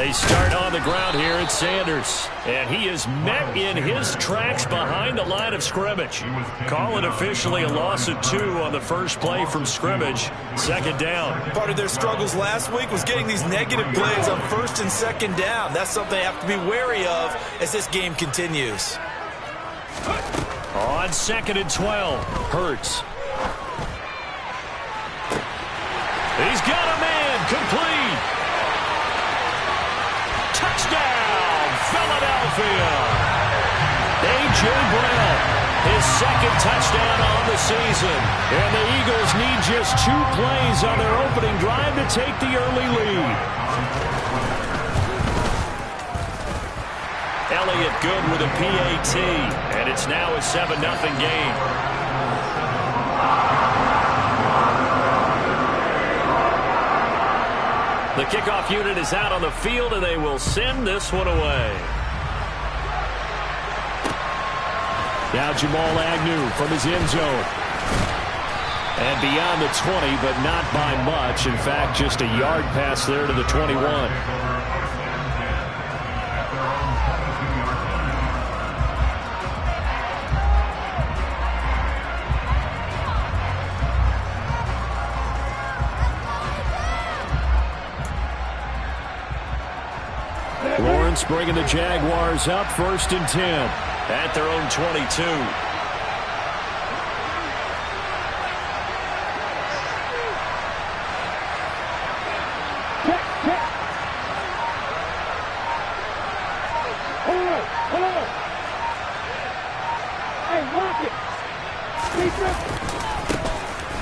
They start on the ground here at Sanders. And he is met in his tracks behind the line of scrimmage. Call it officially a loss of 2 on the first play from scrimmage. Second down. Part of their struggles last week was getting these negative plays on first and second down. That's something they have to be wary of as this game continues. On 2nd and 12, Hurts. He's got a man, complete. Touchdown, Philadelphia. A.J. Brown, his second touchdown on the season. And the Eagles need just 2 plays on their opening drive to take the early lead. Elliott good with a PAT, and it's now a 7-0 game. The kickoff unit is out on the field, and they will send this one away. Now Jamal Agnew from his end zone. And beyond the 20, but not by much. In fact, just a yard pass there to the 21. Lawrence bringing the Jaguars up 1st and 10 at their own 22.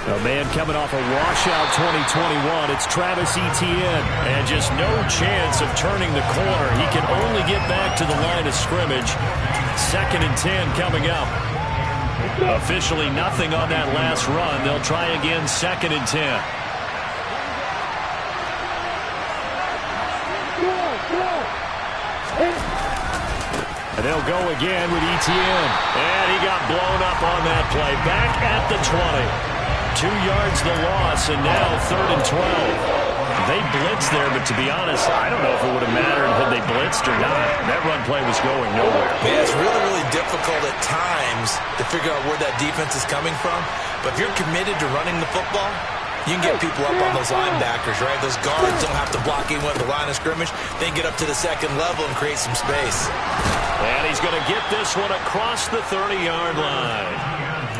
A man coming off a washout 2021. It's Travis Etienne. And just no chance of turning the corner. He can only get back to the line of scrimmage. 2nd and 10 coming up. Officially nothing on that last run. They'll try again 2nd and 10. And they'll go again with Etienne. And he got blown up on that play. Back at the 20. 2 yards the loss, and now 3rd and 12. They blitzed there, but to be honest, I don't know if it would have mattered had they blitzed or not. That run play was going nowhere. Yeah, it's really, really difficult at times to figure out where that defense is coming from. But if you're committed to running the football, you can get people up on those linebackers, right? Those guards don't have to block even at the line of scrimmage. They can get up to the 2nd level and create some space. And he's going to get this one across the 30-yard line.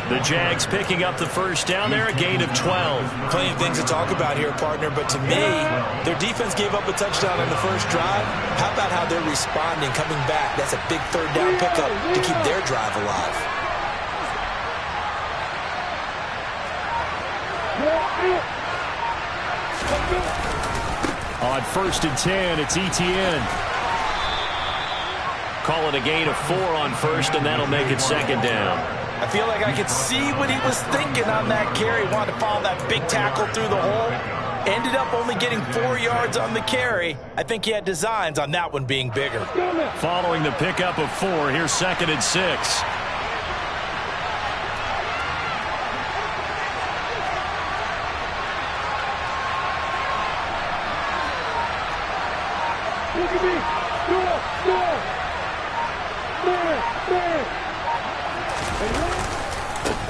The Jags picking up the first down there, a gain of 12. Plenty of things to talk about here, partner, but to me, their defense gave up a touchdown on the first drive. How about how they're responding, coming back? That's a big 3rd down pickup to keep their drive alive. On 1st and 10, it's Etienne. Call it a gain of 4 on 1st, and that'll make it 2nd down. I feel like I could see what he was thinking on that carry. Wanted to follow that big tackle through the hole. Ended up only getting 4 yards on the carry. I think he had designs on that one being bigger. Following the pickup of 4, here's 2nd and 6. Look at me. Score.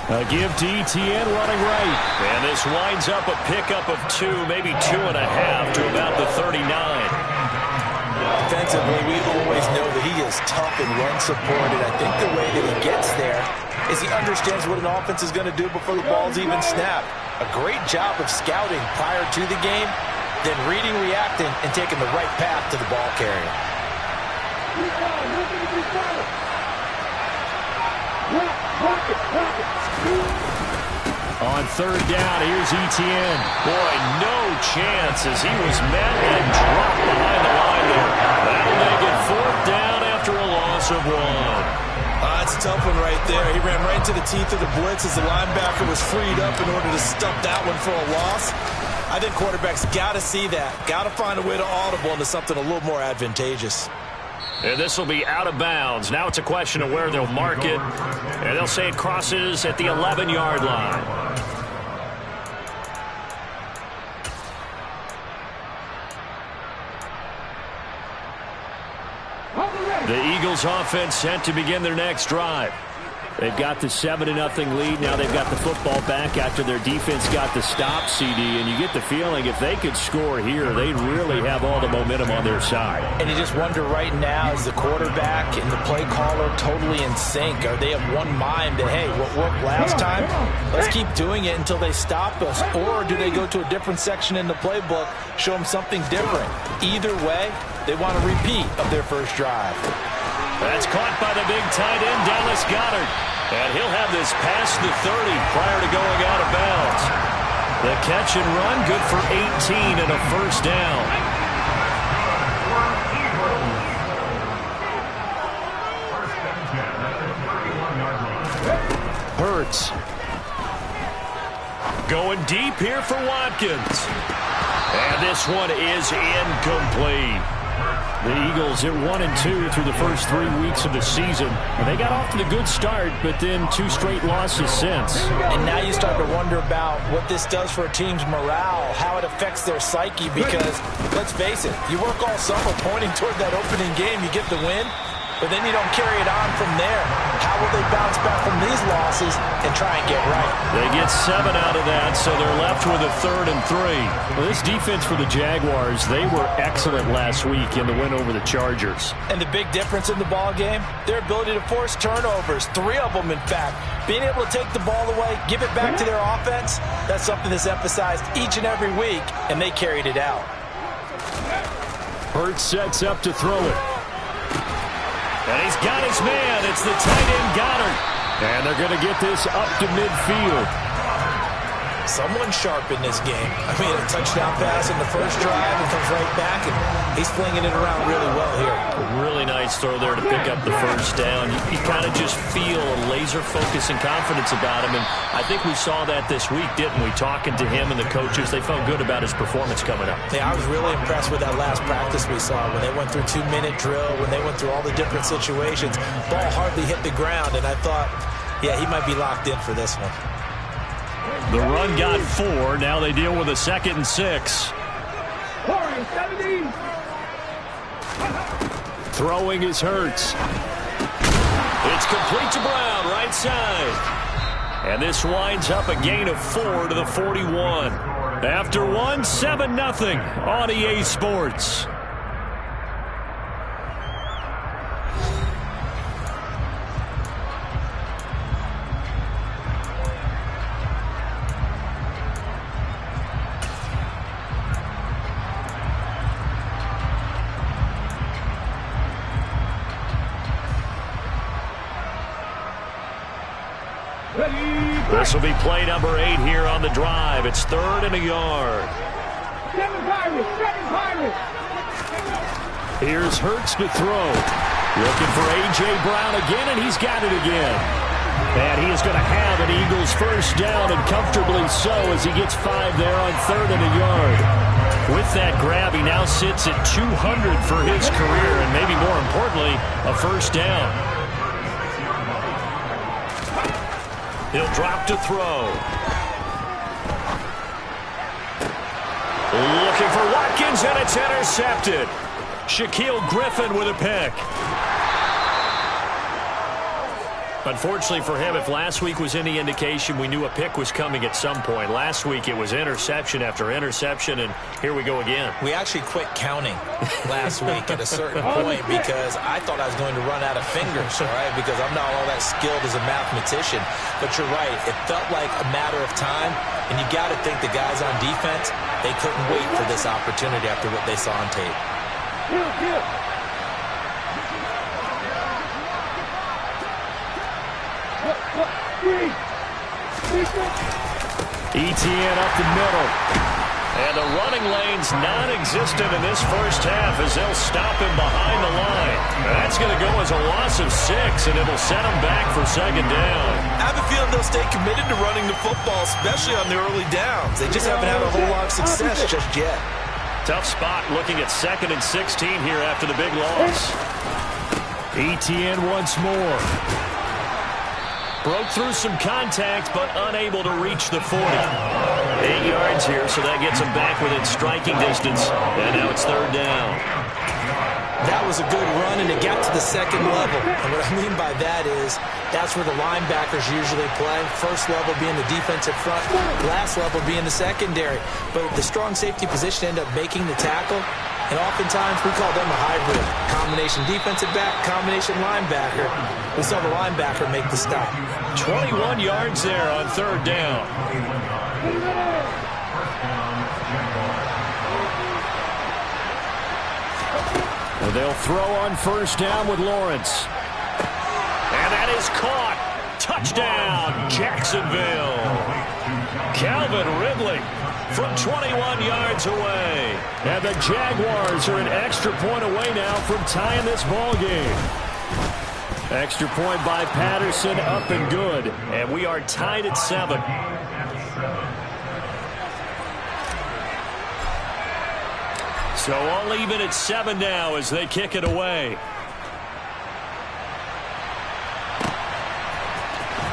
A give to Etienne running right. And this winds up a pickup of 2, maybe 2.5 to about the 39. Defensively, we always know that he is tough and run-supported. I think the way that he gets there is he understands what an offense is going to do before the ball's even snapped. A great job of scouting prior to the game, then reading, reacting, and taking the right path to the ball carrier. On 3rd down, here's Etienne. Boy, no chance as he was met and dropped behind the line there. That'll make it 4th down after a loss of 1. That's a tough one right there. He ran right into the teeth of the blitz as the linebacker was freed up in order to stop that one for a loss. I think quarterbacks got to see that. Got to find a way to audible into something a little more advantageous. And this will be out of bounds. Now it's a question of where they'll mark it. And they'll say it crosses at the 11-yard line. Eagles offense set to begin their next drive. They've got the 7-0 lead. Now they've got the football back after their defense got the stop, CD. And you get the feeling if they could score here, they'd really have all the momentum on their side. And you just wonder right now, is the quarterback and the play caller totally in sync? Are they of one mind that, hey, what worked last time, let's keep doing it until they stop us? Or do they go to a different section in the playbook, show them something different? Either way, they want a repeat of their first drive. That's caught by the big tight end, Dallas Goedert. And he'll have this past the 30 prior to going out of bounds. The catch and run, good for 18 and a first down. Hurts. Going deep here for Watkins. And this one is incomplete. The Eagles at 1-2 through the first 3 weeks of the season. And they got off to a good start, but then 2 straight losses since. And now you start to wonder about what this does for a team's morale, how it affects their psyche, because, let's face it, you work all summer pointing toward that opening game, you get the win, but then you don't carry it on from there. How will they bounce back from these losses and try and get right? They get 7 out of that, so they're left with a 3rd and 3. Well, this defense for the Jaguars, they were excellent last week in the win over the Chargers. And the big difference in the ball game, their ability to force turnovers, 3 of them in fact. Being able to take the ball away, give it back to their offense, that's something that's emphasized each and every week, and they carried it out. Hurts sets up to throw it. And he's got his man. It's the tight end, Goedert. And they're going to get this up to midfield. Someone sharp in this game. I mean, a touchdown pass in the first drive and comes right back, and he's flinging it around really well here. A really nice throw there to pick up the first down. You kind of just feel a laser focus and confidence about him, and I think we saw that this week, didn't we? Talking to him and the coaches, they felt good about his performance coming up. Yeah, I was really impressed with that last practice we saw when they went through 2-minute drill, when they went through all the different situations. Ball hardly hit the ground, and I thought, yeah, he might be locked in for this one. The run got 4. Now they deal with a 2nd and 6. Throwing is Hurts. It's complete to Brown, right side. And this winds up a gain of 4 to the 41. After 1, 7-0 on EA Sports. This will be play number 8 here on the drive. It's 3rd and a yard. Here's Hurts to throw. Looking for A.J. Brown again, and he's got it again. And he is going to have an Eagles first down, and comfortably so, as he gets 5 there on 3rd and a yard. With that grab, he now sits at 200 for his career, and maybe more importantly, a first down. He'll drop to throw. Looking for Watkins, and it's intercepted. Shaquill Griffin with a pick. Unfortunately for him, if last week was any indication, we knew a pick was coming at some point. Last week it was interception after interception, and here we go again. We actually quit counting last week at a certain point because I thought I was going to run out of fingers, all right, because I'm not all that skilled as a mathematician. But you're right, it felt like a matter of time, and you got to think the guys on defense, they couldn't wait for this opportunity after what they saw on tape. Etienne up the middle. And the running lane's non-existent in this first half as they'll stop him behind the line. That's going to go as a loss of 6, and it'll set him back for 2nd down. I have a feeling they'll stay committed to running the football, especially on the early downs. They just haven't had a whole lot of success just yet. Tough spot looking at 2nd and 16 here after the big loss. Etienne once more. Broke through some contact, but unable to reach the 40. 8 yards here, so that gets him back within striking distance. And now it's 3rd down. That was a good run, and it got to the second level. And what I mean by that is that's where the linebackers usually play. First level being the defensive front, last level being the secondary. But the strong safety position ended up making the tackle. And oftentimes we call them a hybrid. Combination defensive back, combination linebacker. We saw the linebacker make the stop. 21 yards there on third down. And they'll throw on first down with Lawrence. And that is caught. Touchdown, Jacksonville. Calvin Ridley from 21 yards away. And the Jaguars are an extra point away now from tying this ball game. Extra point by Patterson, up and good. And we are tied at 7. So all even at 7 now as they kick it away.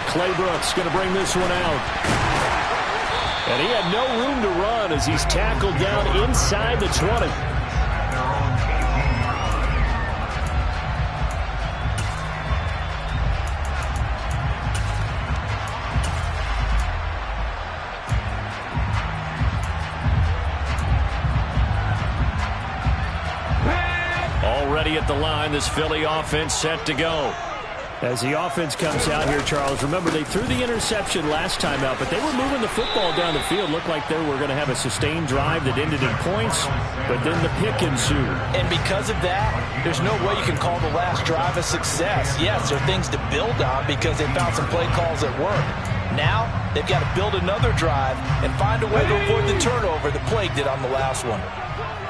Clay Brooks going to bring this one out. And he had no room to run as he's tackled down inside the 20. Already at the line, this Philly offense set to go. As the offense comes out here, Charles, remember they threw the interception last time out, but they were moving the football down the field. Looked like they were going to have a sustained drive that ended in points, but then the pick ensued. And because of that, there's no way you can call the last drive a success. Yes, there are things to build on because they found some play calls that work. Now, they've got to build another drive and find a way to avoid the turnover that Plague did on the last one.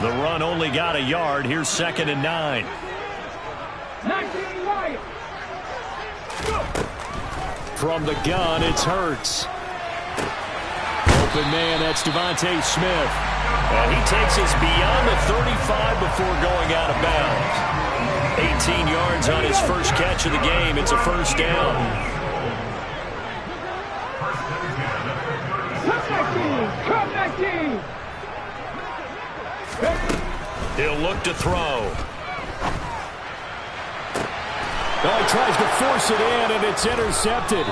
The run only got a yard. Here's 2nd and 9. From the gun, it's Hurts. Open man, that's Devontae Smith. And he takes us beyond the 35 before going out of bounds. 18 yards on his first catch of the game. It's a first down. Come back, team! He'll look to throw. Oh, he tries to force it in, and it's intercepted.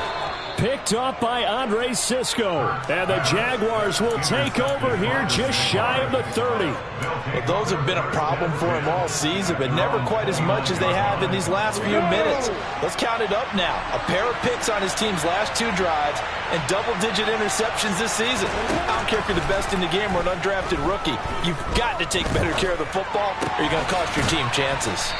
Picked up by Andre Cisco. And the Jaguars will take over here just shy of the 30. Well, those have been a problem for him all season, but never quite as much as they have in these last few minutes. Let's count it up now. A pair of picks on his team's last 2 drives and double-digit interceptions this season. I don't care if you're the best in the game or an undrafted rookie. You've got to take better care of the football or you're going to cost your team chances.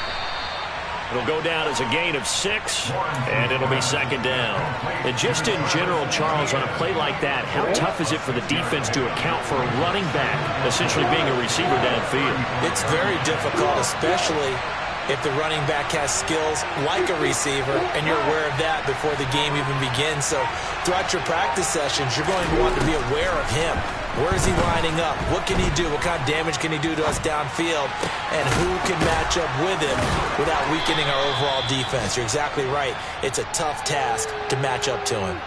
It'll go down as a gain of 6, and it'll be 2nd down. And just in general, Charles, on a play like that, how tough is it for the defense to account for a running back essentially being a receiver downfield? It's very difficult, especially if the running back has skills like a receiver, and you're aware of that before the game even begins. So throughout your practice sessions, you're going to want to be aware of him. Where is he lining up? What can he do? What kind of damage can he do to us downfield? And who can match up with him without weakening our overall defense? You're exactly right. It's a tough task to match up to him.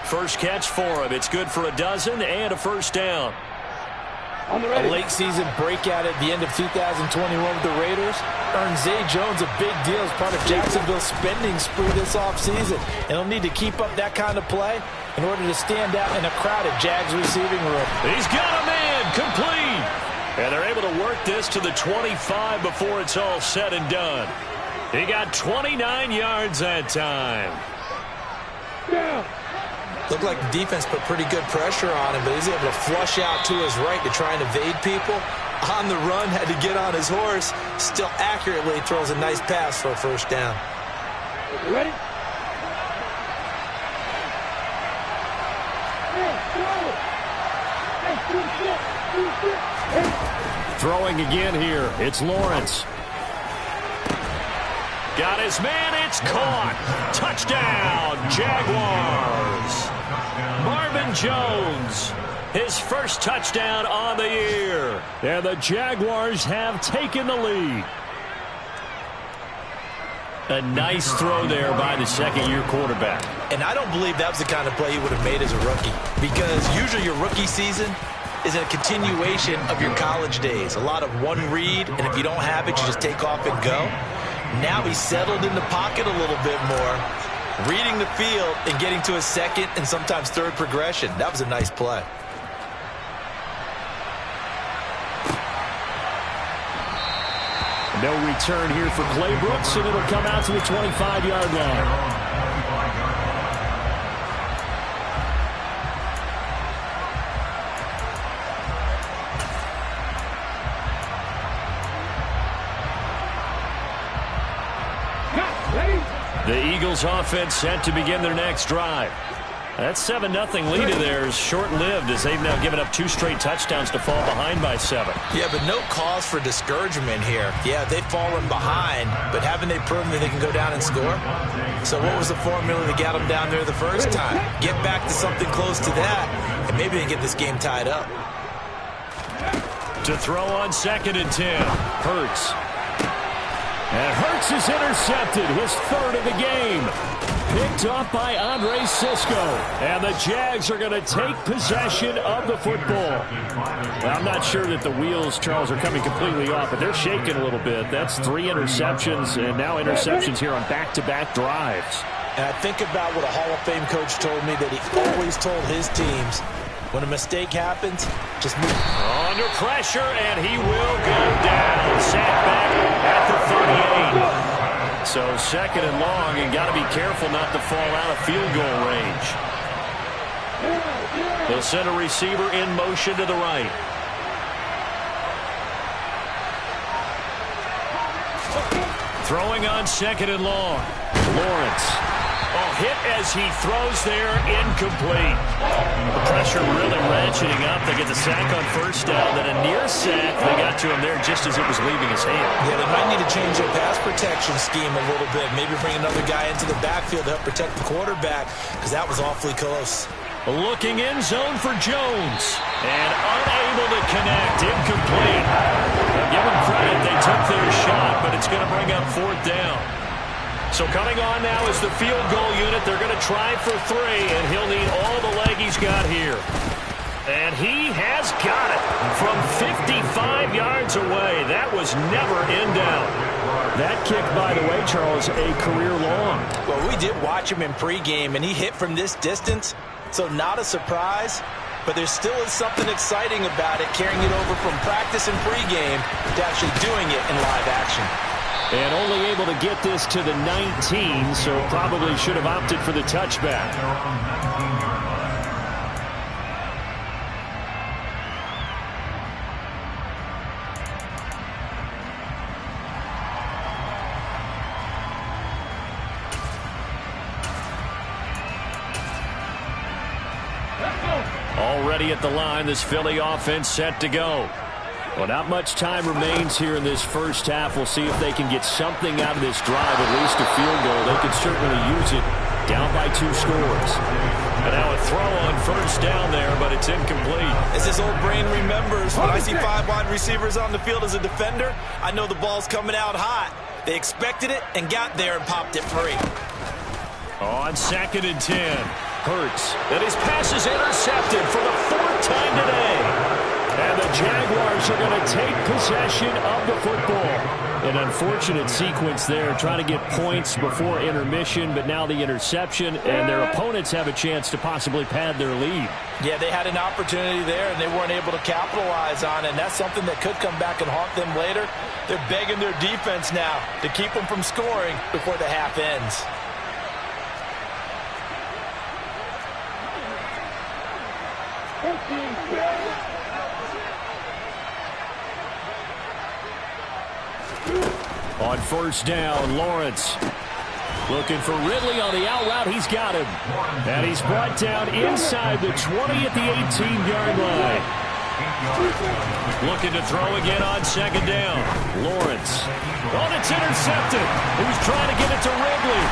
First catch for him. It's good for a dozen and a first down. A late season breakout at the end of 2021 with the Raiders earned Zay Jones a big deal as part of Jacksonville's spending spree this offseason. And he'll need to keep up that kind of play in order to stand out in a crowded Jags receiving room. He's got a man complete. And they're able to work this to the 25 before it's all said and done. He got 29 yards that time. Yeah. Looked like the defense put pretty good pressure on him, but he's able to flush out to his right to try and evade people. On the run, had to get on his horse. Still accurately throws a nice pass for a first down. Ready? Throwing again here. It's Lawrence. Got his man. It's caught. Touchdown, Jaguars. Marvin Jones, his first touchdown on the year. And the Jaguars have taken the lead. A nice throw there by the second-year quarterback. And I don't believe that was the kind of play he would have made as a rookie. Because usually your rookie season, is a continuation of your college days. A lot of one read, and if you don't have it, you just take off and go. Now he's settled in the pocket a little bit more, reading the field and getting to a second and sometimes third progression. That was a nice play. No return here for Clay Brooks, and it'll come out to the 25-yard line. The Eagles offense set to begin their next drive. That 7-0 lead of theirs short-lived as they've now given up 2 straight touchdowns to fall behind by 7. Yeah, but no cause for discouragement here. Yeah, they've fallen behind, but haven't they proven that they can go down and score? So what was the formula that got them down there the first time? Get back to something close to that, and maybe they get this game tied up. To throw on 2nd and 10, Hurts. And Hurts is intercepted, his 3rd of the game. Picked off by Andre Sisco. And the Jags are going to take possession of the football. Well, I'm not sure that the wheels, Charles, are coming completely off, but they're shaking a little bit. That's 3 interceptions, and now interceptions here on back-to-back drives. And I think about what a Hall of Fame coach told me, that he always told his teams, when a mistake happens, just move. Under pressure, and he will go down. Sacked back at the 38. So 2nd and long, and got to be careful not to fall out of field goal range. They'll send a receiver in motion to the right. Throwing on 2nd and long. Lawrence. Oh, hit as he throws there, incomplete. The pressure really ratcheting up. They get the sack on 1st down, then a near sack. They got to him there just as it was leaving his hand. Yeah, they might need to change their pass protection scheme a little bit. Maybe bring another guy into the backfield to help protect the quarterback, because that was awfully close. Looking in zone for Jones. And unable to connect. Incomplete. Now, give them credit. They took their shot, but it's going to bring up 4th down. So coming on now is the field goal unit. They're going to try for 3, and he'll need all the leg he's got here. And he has got it from 55 yards away. That was never in doubt. That kick, by the way, Charles, a career long. Well, we did watch him in pregame, and he hit from this distance, so not a surprise. But there still is something exciting about it, carrying it over from practice and pregame to actually doing it in live action. And only able to get this to the 19, so probably should have opted for the touchback. Already at the line, this Philly offense set to go. Well, not much time remains here in this first half. We'll see if they can get something out of this drive, at least a field goal. They could certainly use it, down by 2 scores. And now a throw on 1st down there, but it's incomplete. As his old brain remembers, when I see 5 wide receivers on the field as a defender, I know the ball's coming out hot. They expected it and got there and popped it free. On 2nd and 10, Hurts. And his pass is intercepted for the 4th time today. And the Jaguars are going to take possession of the football. An unfortunate sequence there, trying to get points before intermission, but now the interception, and their opponents have a chance to possibly pad their lead. Yeah, they had an opportunity there, and they weren't able to capitalize on it, and that's something that could come back and haunt them later. They're begging their defense now to keep them from scoring before the half ends. On 1st down, Lawrence looking for Ridley on the out route. He's got him. And he's brought down inside the 20 at the 18-yard line. Looking to throw again on 2nd down. Lawrence. Oh, it's intercepted. He was trying to get it to Ridley.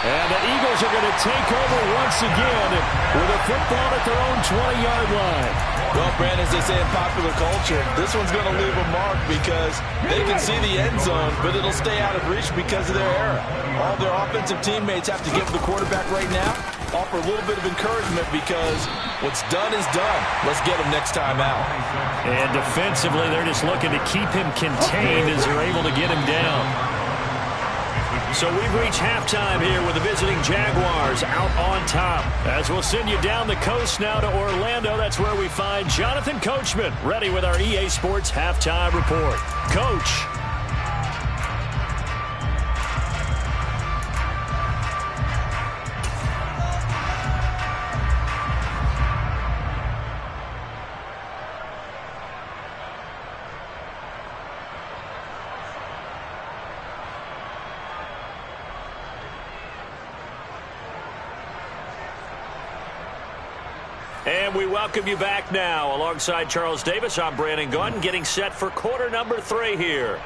And the Eagles are going to take over once again with a football at their own 20-yard line. Well, Brandon, as they say in popular culture, this one's going to leave a mark because they can see the end zone, but it'll stay out of reach because of their error. All their offensive teammates have to give the quarterback right now, offer a little bit of encouragement because What's done is done. Let's get him next time out. And defensively, they're just looking to keep him contained as they're able to get him down. So we've reached halftime here with the visiting Jaguars out on top. As we'll send you down the coast now to Orlando, that's where we find Jonathan Coachman ready with our EA Sports Halftime Report. Coach. And we welcome you back now. Alongside Charles Davis, I'm Brandon Gunn, getting set for quarter number 3 here.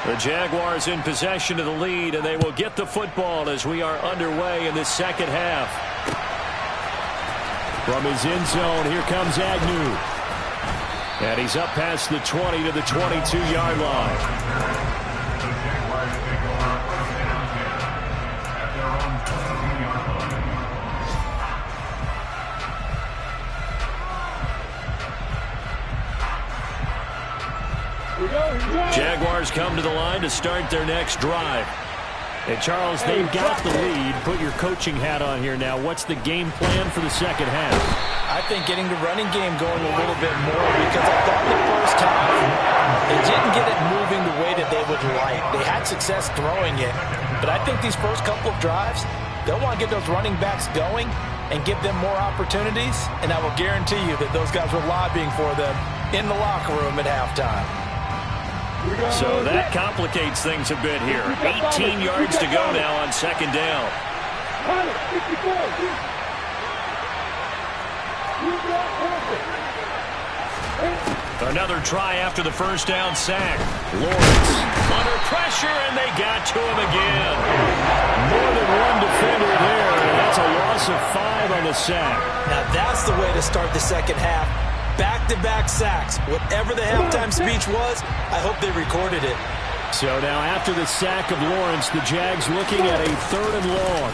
The Jaguars in possession of the lead, and they will get the football as we are underway in this second half. From his end zone, here comes Agnew. And he's up past the 20 to the 22-yard line. Jaguars come to the line to start their next drive. And Charles, they've got the lead. Put your coaching hat on here now. What's the game plan for the second half? I think getting the running game going a little bit more, because I thought the first half they didn't get it moving the way that they would like. They had success throwing it, but I think these first couple of drives, they'll want to get those running backs going and give them more opportunities, and I will guarantee you that those guys were lobbying for them in the locker room at halftime. So that complicates things a bit here. 18 yards to go now on second down. Another try after the first down sack. Lawrence under pressure, and they got to him again. More than one defender there, and that's a loss of 5 on the sack. Now that's the way to start the second half. Back-to-back sacks. Whatever the halftime speech was, I hope they recorded it. So now after the sack of Lawrence, the Jags looking at a 3rd and long.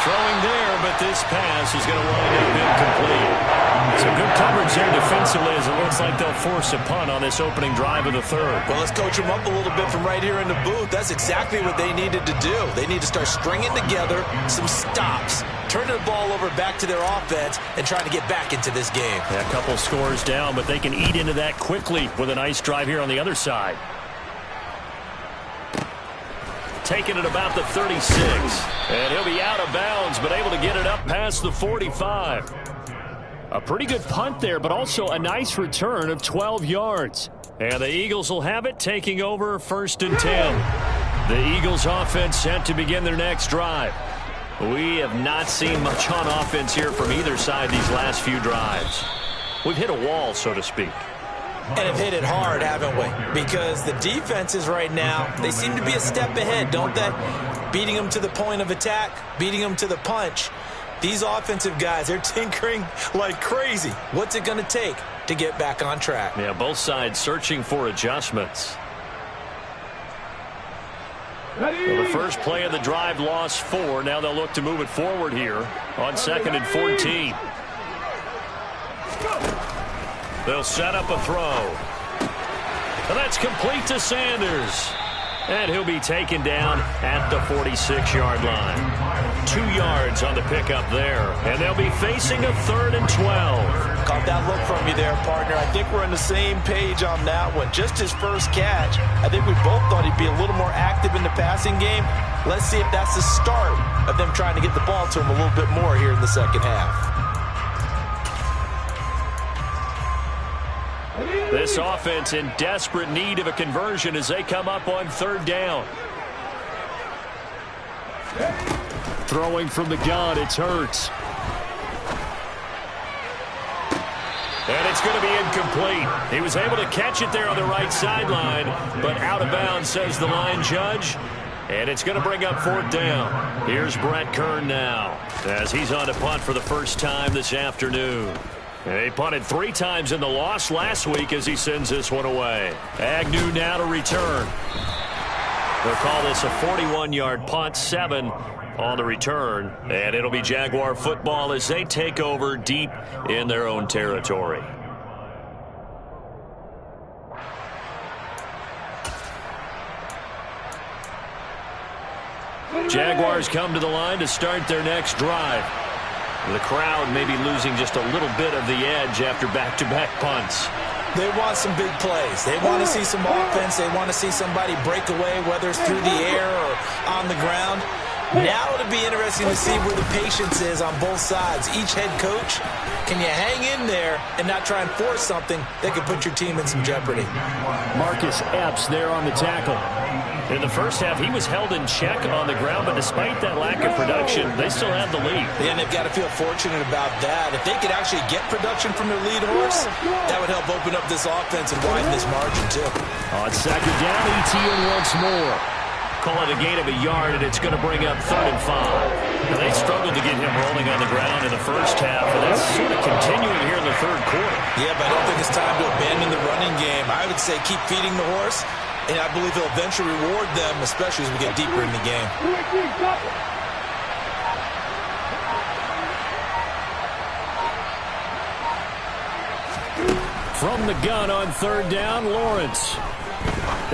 Throwing there, but this pass is going to wind up incomplete. Some good coverage there defensively, as it looks like they'll force a punt on this opening drive of the 3rd. Well, let's coach them up a little bit from right here in the booth. That's exactly what they needed to do. They need to start stringing together some stops, turning the ball over back to their offense, and trying to get back into this game. Yeah, a couple scores down, but they can eat into that quickly with a nice drive here on the other side. Taking it about the 36. And he'll be out of bounds, but able to get it up past the 45. A pretty good punt there, but also a nice return of 12 yards. And the Eagles will have it, taking over 1st and 10. The Eagles offense set to begin their next drive. We have not seen much on offense here from either side these last few drives. We've hit a wall, so to speak. And have hit it hard, haven't we? Because the defenses right now, they seem to be a step ahead, don't they? Beating them to the point of attack, beating them to the punch. These offensive guys, they're tinkering like crazy. What's it going to take to get back on track? Yeah, both sides searching for adjustments. Well, the first play of the drive lost 4. Now they'll look to move it forward here on 2nd and 14. They'll set up a throw. And that's complete to Sanders. And he'll be taken down at the 46-yard line. 2 yards on the pickup there. And they'll be facing a 3rd and 12. Caught that look from you there, partner. I think we're on the same page on that one. Just his first catch, I think we both thought he'd be a little more active in the passing game. Let's see if that's the start of them trying to get the ball to him a little bit more here in the second half. This offense in desperate need of a conversion as they come up on 3rd down. Throwing from the gun, it's Hurts. And it's going to be incomplete. He was able to catch it there on the right sideline, but out of bounds, says the line judge. And it's going to bring up 4th down. Here's Brett Kern now, as he's on to punt for the first time this afternoon. They punted 3 times in the loss last week as he sends this one away. Agnew now to return. They'll call this a 41-yard punt, 7 on the return. And it'll be Jaguar football as they take over deep in their own territory. Jaguars come to the line to start their next drive. The crowd may be losing just a little bit of the edge after back-to-back punts. They want some big plays. They want to see some offense. They want to see somebody break away, whether it's through the air or on the ground. Now it'll be interesting to see where the patience is on both sides. Each head coach, can you hang in there and not try and force something that could put your team in some jeopardy? Marcus Epps there on the tackle. In the first half, he was held in check on the ground, but despite that lack of production, they still have the lead. And they've got to feel fortunate about that. If they could actually get production from their lead horse, that would help open up this offense and widen this margin, too. On second down, Etienne once more. Call it a gain of a yard, and it's going to bring up 3rd and 5. Now, they struggled to get him rolling on the ground in the first half, and that's sort of continuing here in the third quarter. Yeah, but I don't think it's time to abandon the running game. I would say keep feeding the horse. And I believe he'll eventually reward them, especially as we get deeper in the game. From the gun on 3rd down, Lawrence.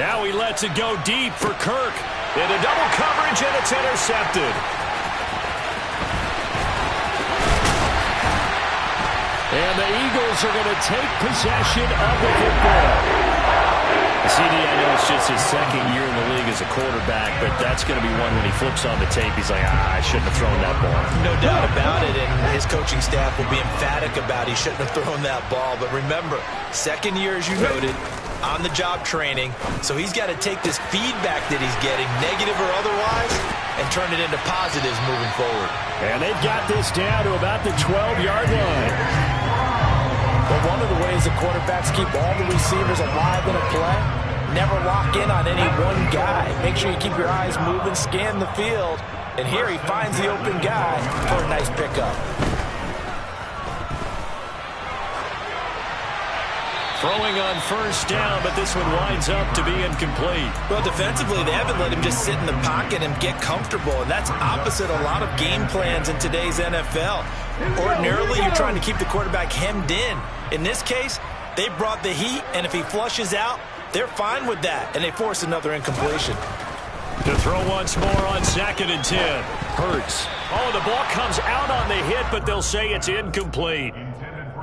Now he lets it go deep for Kirk. Into double coverage, and it's intercepted. And the Eagles are going to take possession of the football. CD, I know it's just his second year in the league as a quarterback, but that's going to be one when he flips on the tape, he's like, I shouldn't have thrown that ball. No doubt about it, and his coaching staff will be emphatic about he shouldn't have thrown that ball. But remember, second year, as you noted, on-the-job training, so he's got to take this feedback that he's getting, negative or otherwise, and turn it into positives moving forward. And they've got this down to about the 12-yard line. But one of the ways the quarterbacks keep all the receivers alive in a play, never lock in on any one guy. Make sure you keep your eyes moving, scan the field. And here he finds the open guy for a nice pickup. Throwing on 1st down, but this one winds up to be incomplete. Well, defensively, they haven't let him just sit in the pocket and get comfortable, and that's opposite a lot of game plans in today's NFL. Ordinarily, you're trying to keep the quarterback hemmed in. In this case, they brought the heat, and if he flushes out, they're fine with that, and they force another incompletion. To throw once more on 2nd and 10. Hurts. Oh, the ball comes out on the hit, but they'll say it's incomplete.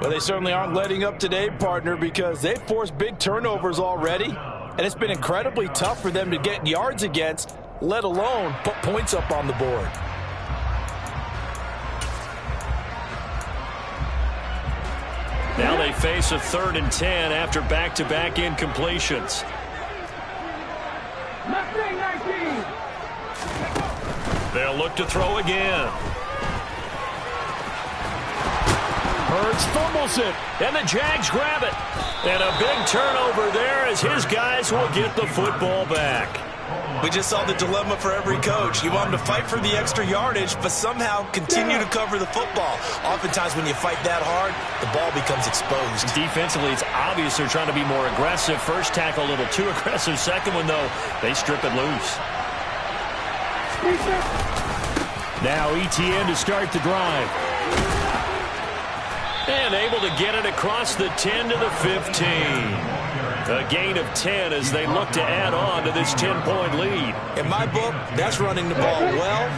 Well, they certainly aren't letting up today, partner, because they've forced big turnovers already, and it's been incredibly tough for them to get yards against, let alone put points up on the board. Now they face a 3rd and 10 after back-to-back incompletions. They'll look to throw again. Hurts fumbles it, and the Jags grab it. And a big turnover there as his guys will get the football back. We just saw the dilemma for every coach. You want them to fight for the extra yardage, but somehow continue to cover the football. Oftentimes when you fight that hard, the ball becomes exposed. Defensively, it's obvious they're trying to be more aggressive. First tackle a little too aggressive. Second one, though, they strip it loose. Now Etienne to start the drive. And able to get it across the 10 to the 15. A gain of 10 as they look to add on to this 10-point lead. In my book, that's running the ball well,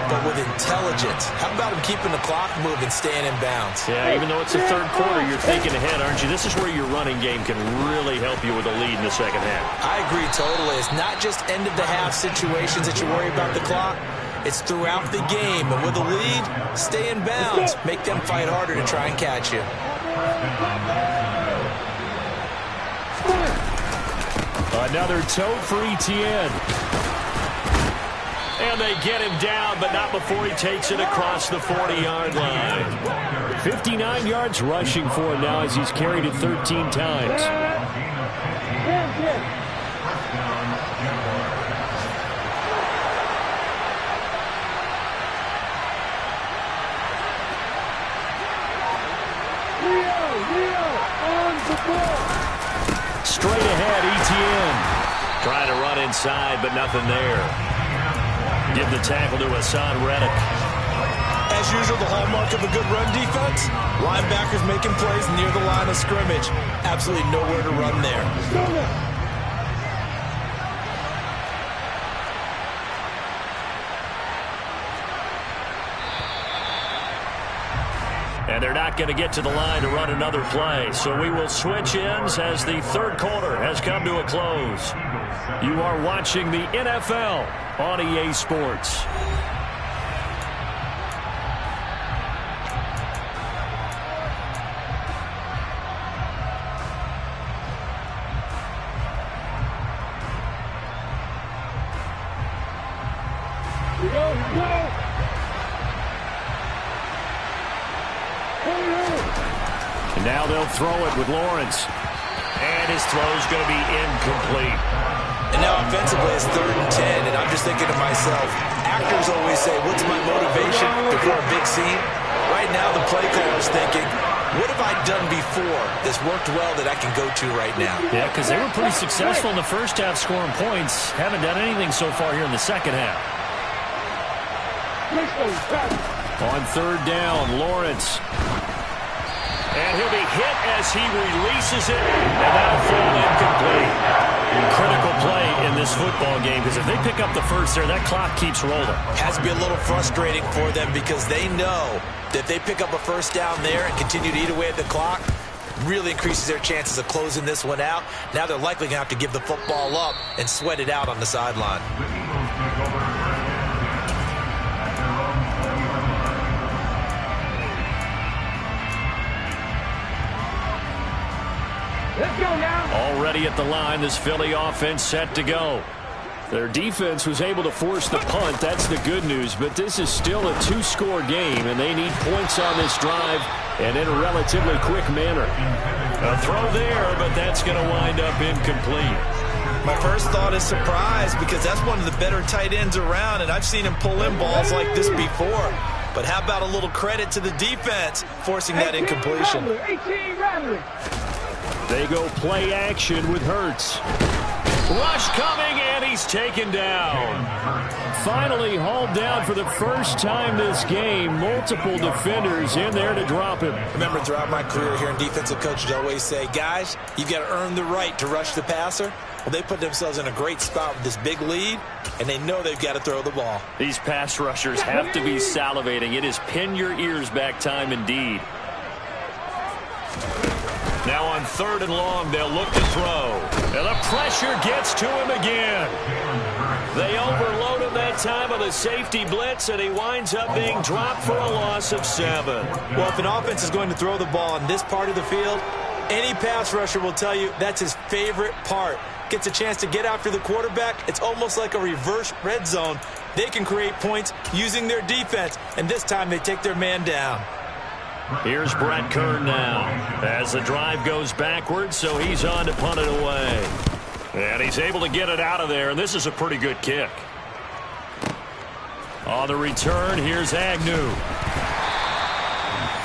but with intelligence. How about him keeping the clock moving, staying in bounds? Yeah, even though it's the third quarter, you're thinking ahead, aren't you? This is where your running game can really help you with a lead in the second half. I agree totally. It's not just end-of-the-half situations that you worry about the clock. It's throughout the game. And with a lead, stay in bounds. Make them fight harder to try and catch you. Another tote for Etienne. And they get him down, but not before he takes it across the 40-yard line. 59 yards rushing for him now as he's carried it 13 times. Straight ahead, Etienne. Trying to run inside, but nothing there. Give the tackle to Hassan Reddick. As usual, the hallmark of a good run defense, linebackers making plays near the line of scrimmage. Absolutely nowhere to run there. And they're not going to get to the line to run another play. So we will switch ends as the third quarter has come to a close. You are watching the NFL on EA Sports. And now they'll throw it with Lawrence. And his throw's going to be incomplete. And now offensively it's 3rd and 10, and I'm just thinking to myself, actors always say, what's my motivation before a big scene? Right now the play caller's thinking, what have I done before that's worked well that I can go to right now? Yeah, because they were pretty successful in the first half scoring points. Haven't done anything so far here in the second half. On 3rd down, Lawrence. And he'll be hit as he releases it, and that'll fall incomplete. Critical play in this football game, because if they pick up the first there, that clock keeps rolling. Has to be a little frustrating for them because they know that if they pick up a first down there and continue to eat away at the clock, really increases their chances of closing this one out. Now they're likely going to have to give the football up and sweat it out on the sideline. Let's go now. Already at the line, this Philly offense set to go. Their defense was able to force the punt. That's the good news. But this is still a 2-score game, and they need points on this drive and in a relatively quick manner. A throw there, but that's going to wind up incomplete. My first thought is surprise because that's one of the better tight ends around, and I've seen him pull in balls like this before. But how about a little credit to the defense forcing that incompletion? 18 Rattler. They go play action with Hurts. Rush coming, and he's taken down. Finally hauled down for the first time this game. Multiple defenders in there to drop him. Remember, throughout my career here in defensive coaches always say, guys, you've got to earn the right to rush the passer. Well, they put themselves in a great spot with this big lead, and they know they've got to throw the ball. These pass rushers have to be salivating. It is pin your ears back time indeed. Now on 3rd and long, they'll look to throw. And the pressure gets to him again. They overload him that time on the safety blitz, and he winds up being dropped for a loss of 7. Well, if an offense is going to throw the ball in this part of the field, any pass rusher will tell you that's his favorite part. Gets a chance to get after the quarterback. It's almost like a reverse red zone. They can create points using their defense, and this time they take their man down. Here's Brett Kern now as the drive goes backwards, so he's on to punt it away. And he's able to get it out of there, and this is a pretty good kick. On the return, here's Agnew.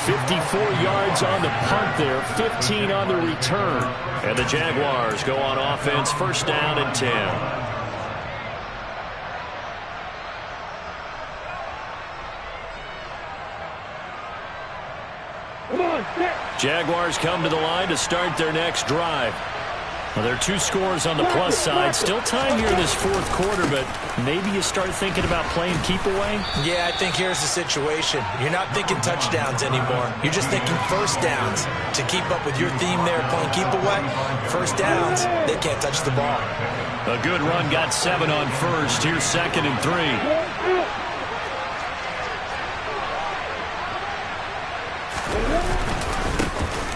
54 yards on the punt there, 15 on the return. And the Jaguars go on offense, 1st down and 10. Jaguars come to the line to start their next drive. Well, there are 2 scores on the plus side. Still time here in this 4th quarter, but maybe you start thinking about playing keep away? Yeah, I think here's the situation. You're not thinking touchdowns anymore. You're just thinking first downs. To keep up with your theme there, playing keep away, first downs, they can't touch the ball. A good run got 7 on 1st. Here's 2nd and 3.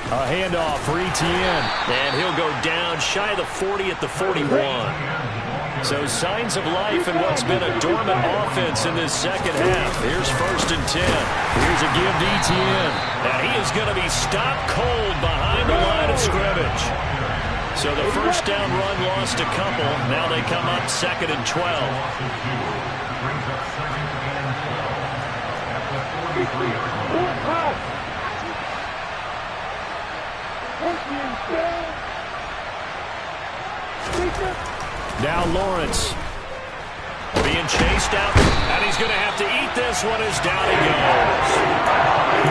A handoff for Etienne, and he'll go down shy of the 40 at the 41. So signs of life in what's been a dormant offense in this second half. Here's 1st and 10. Here's a give to Etienne, and he is going to be stopped cold behind the line of scrimmage. So the first down run lost a couple. Now they come up 2nd and 12. Now Lawrence. Being chased out, and he's going to have to eat this one as down he goes.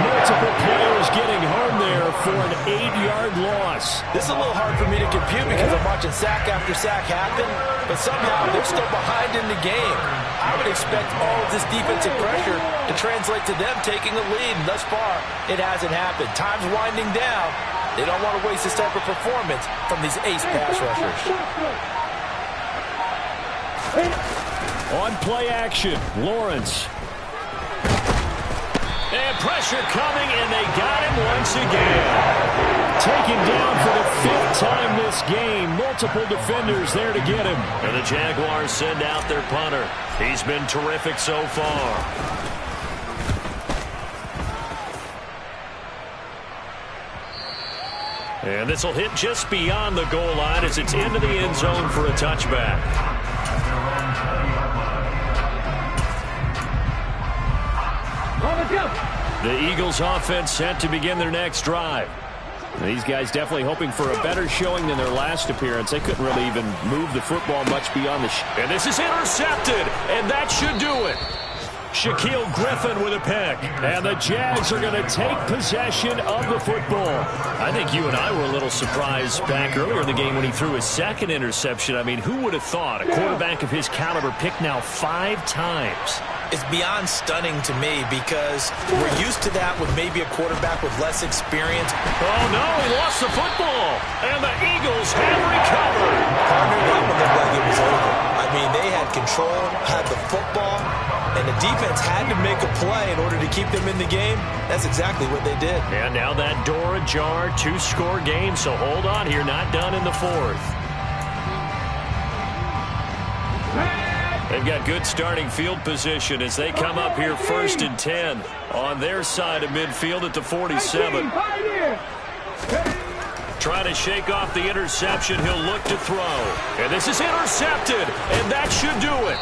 Multiple players getting home there for an 8-yard loss. This is a little hard for me to compute because I'm watching sack after sack happen, but somehow they're still behind in the game. I would expect all of this defensive pressure to translate to them taking a lead, and thus far, it hasn't happened. Time's winding down. They don't want to waste this type of performance from these ace pass rushers. On play action, Lawrence. And pressure coming, and they got him once again. Taken down for the 5th time this game. Multiple defenders there to get him. And the Jaguars send out their punter. He's been terrific so far. And this will hit just beyond the goal line as it's into the end zone for a touchback. The Eagles offense set to begin their next drive. These guys definitely hoping for a better showing than their last appearance. They couldn't really even move the football much beyond the... And this is intercepted, and that should do it. Shaquille Griffin with a pick. And the Jags are going to take possession of the football. I think you and I were a little surprised back earlier in the game when he threw his second interception. I mean, who would have thought a quarterback of his caliber picked now 5 times? It's beyond stunning to me because we're used to that with maybe a quarterback with less experience. Oh, no, he lost the football. And the Eagles have recovered. Partner, that one looked like it was over. I mean, they had control, had the football, and the defense had to make a play in order to keep them in the game. That's exactly what they did. And now that door ajar, 2-score game, so hold on here, not done in the 4th. They've got good starting field position as they come up here 1st and 10 on their side of midfield at the 47. Trying to shake off the interception. He'll look to throw. And this is intercepted, and that should do it.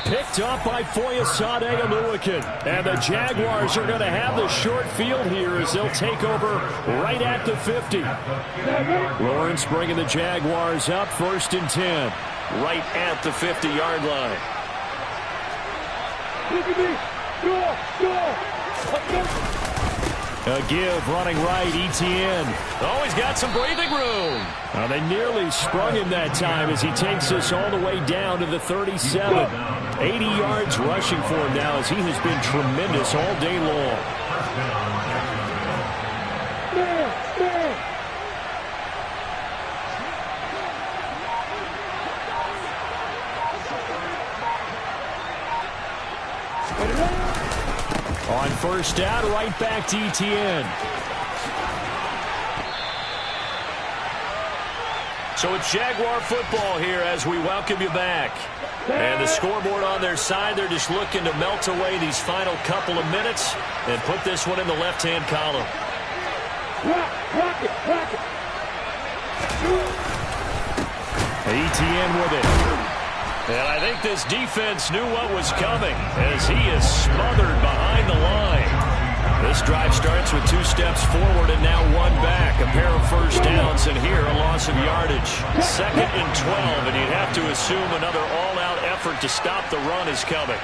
Picked up by Foyesade Oluokun. And the Jaguars are going to have the short field here as they'll take over right at the 50. Lawrence bringing the Jaguars up 1st and 10. Right at the 50-yard line. A give running right, Etienne. Oh, he's got some breathing room. They nearly sprung him that time as he takes us all the way down to the 37. 80 yards rushing for him now as he has been tremendous all day long. On 1st down, right back to Etienne. So it's Jaguar football here as we welcome you back. And the scoreboard on their side, they're just looking to melt away these final couple of minutes and put this one in the left-hand column. Etienne with it. And I think this defense knew what was coming as he is smothered behind the line. This drive starts with 2 steps forward and now 1 back. A pair of first downs, and here a loss of yardage. 2nd and 12, and you'd have to assume another all-out effort to stop the run is coming.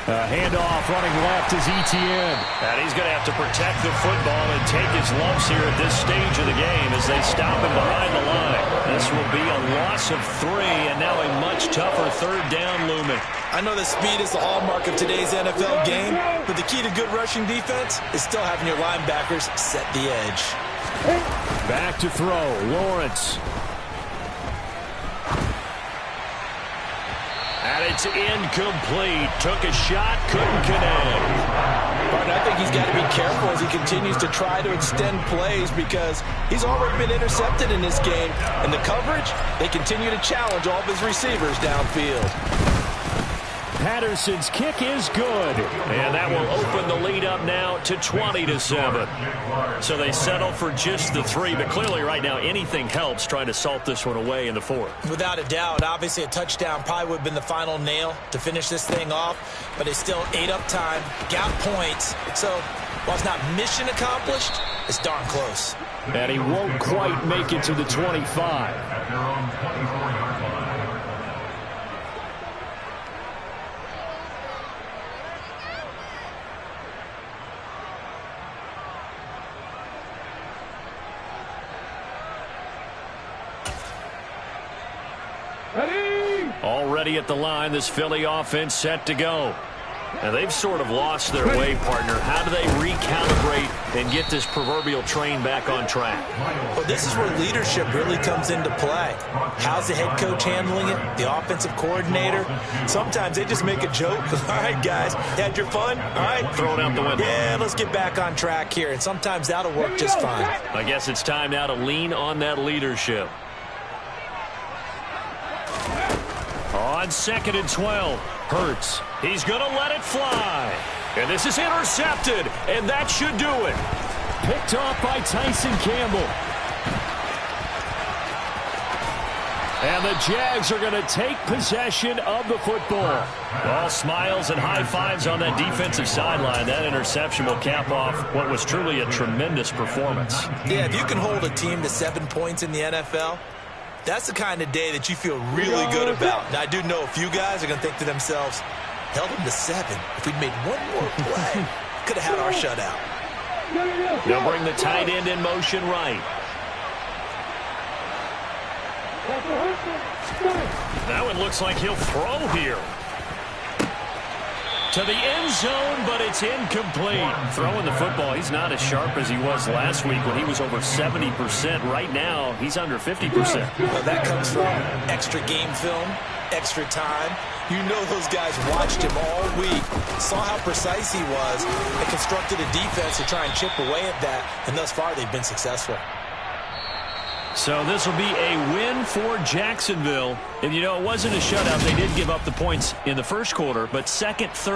Handoff running left is Etienne. And he's going to have to protect the football and take his lumps here at this stage of the game as they stop him behind the line. This will be a loss of 3 and now a much tougher 3rd down looming. I know that speed is the hallmark of today's NFL game, but the key to good rushing defense is still having your linebackers set the edge. Back to throw, Lawrence. And it's incomplete. Took a shot, couldn't connect. But I think he's got to be careful as he continues to try to extend plays because he's already been intercepted in this game. And the coverage, they continue to challenge all of his receivers downfield. Patterson's kick is good. And that will open the lead up now to 20-7. So they settle for just the 3, but clearly right now anything helps trying to salt this one away in the 4th. Without a doubt, obviously a touchdown probably would have been the final nail to finish this thing off, but it's still ate up time, got points. So While it's not mission accomplished, it's darn close. And he won't quite make it to the 25. Ready? Already at the line, this Philly offense set to go. And they've sort of lost their way, partner. How do they recalibrate and get this proverbial train back on track? Well, this is where leadership really comes into play. How's the head coach handling it? The offensive coordinator? Sometimes they just make a joke. All right, guys, had your fun? All right. Throw it out the window. Yeah, let's get back on track here. And sometimes that'll work just fine. I guess it's time now to lean on that leadership. On 2nd and 12, Hurts. He's going to let it fly. And this is intercepted, and that should do it. Picked off by Tyson Campbell. And the Jags are going to take possession of the football. All smiles and high fives on that defensive sideline. That interception will cap off what was truly a tremendous performance. Yeah, if you can hold a team to 7 points in the NFL, that's the kind of day that you feel really good about. Now, I do know a few guys are going to think to themselves, held them to 7. If we'd made one more play, could have had our shutout. They'll bring the tight end in motion right. That one looks like he'll throw here. To the end zone, but it's incomplete. Throwing the football, he's not as sharp as he was last week when he was over 70%. Right now, he's under 50%. Well, that comes from extra game film, extra time. You know those guys watched him all week, saw how precise he was, and constructed a defense to try and chip away at that, and thus far they've been successful. So this will be a win for Jacksonville. And, you know, it wasn't a shutout. They did give up the points in the first quarter, but second, third,